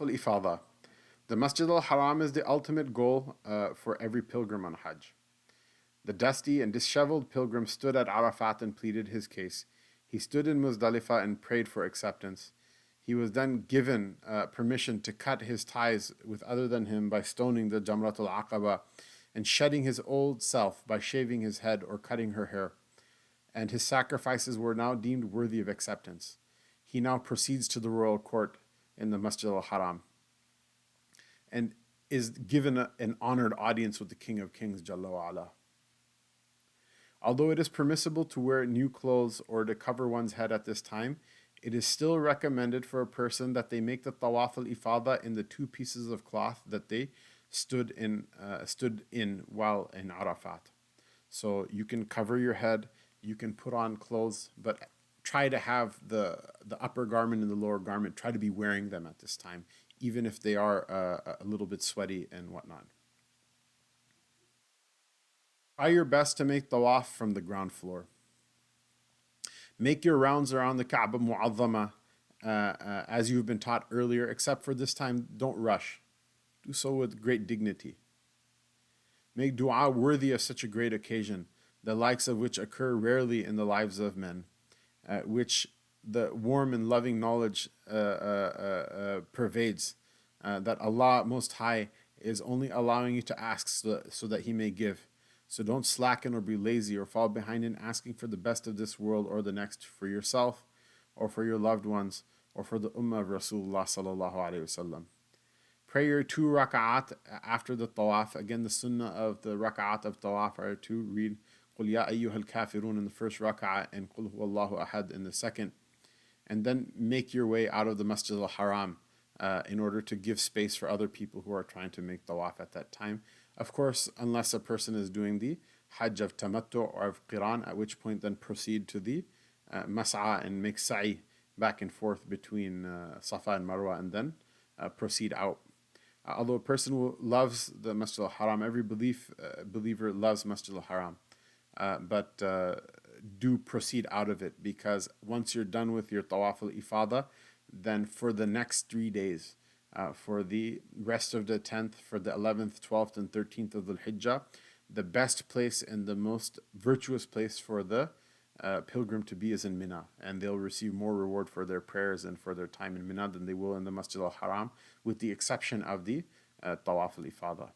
Ifadah. The Masjid al-Haram is the ultimate goal for every pilgrim on Hajj. The dusty and disheveled pilgrim stood at Arafat and pleaded his case. He stood in Muzdalifah and prayed for acceptance. He was then given permission to cut his ties with other than him by stoning the Jamratul Aqaba and shedding his old self by shaving his head or cutting her hair. And his sacrifices were now deemed worthy of acceptance. He now proceeds to the royal court in the Masjid al-Haram and is given an honored audience with the King of Kings, Jalla wa ala. Although it is permissible to wear new clothes or to cover one's head at this time, it is still recommended for a person that they make the Tawaf al-Ifadah in the two pieces of cloth that they stood in while in Arafat. So you can cover your head, you can put on clothes, but try to have the upper garment and the lower garment, try to be wearing them at this time, even if they are a little bit sweaty and whatnot. Try your best to make tawaf from the ground floor. Make your rounds around the Kaaba Mu'azzama as you've been taught earlier, except for this time, don't rush. Do so with great dignity. Make dua worthy of such a great occasion, the likes of which occur rarely in the lives of men, which the warm and loving knowledge pervades, that Allah Most High is only allowing you to ask so that He may give. So don't slacken or be lazy or fall behind in asking for the best of this world or the next for yourself or for your loved ones or for the Ummah of Rasulullah sallallahu alaihi wasallam. Pray your 2 raka'at after the tawaf. Again, the sunnah of the raka'at of tawaf are to read قُلْ يَا أَيُّهَا الْكَافِرُونَ in the first raka'at and قُلْ هُوَ اللَّهُ أَحَدْ in the second. And then make your way out of the Masjid al-Haram in order to give space for other people who are trying to make tawaf at that time. Of course, unless a person is doing the Hajj of Tamattu or of Qiran, at which point then proceed to the Mas'a and make sa'i back and forth between Safa and Marwa and then proceed out. Although a person who loves the Masjid al-Haram, every believer loves Masjid al-Haram, but do proceed out of it, because once you're done with your Tawaf al-Ifadah, then for the next 3 days, for the rest of the 10th, for the 11th, 12th, and 13th of the Hijjah, the best place and the most virtuous place for the pilgrim to be is in Mina, and they'll receive more reward for their prayers and for their time in Mina than they will in the Masjid al-Haram, with the exception of the Tawaf al-Ifadah.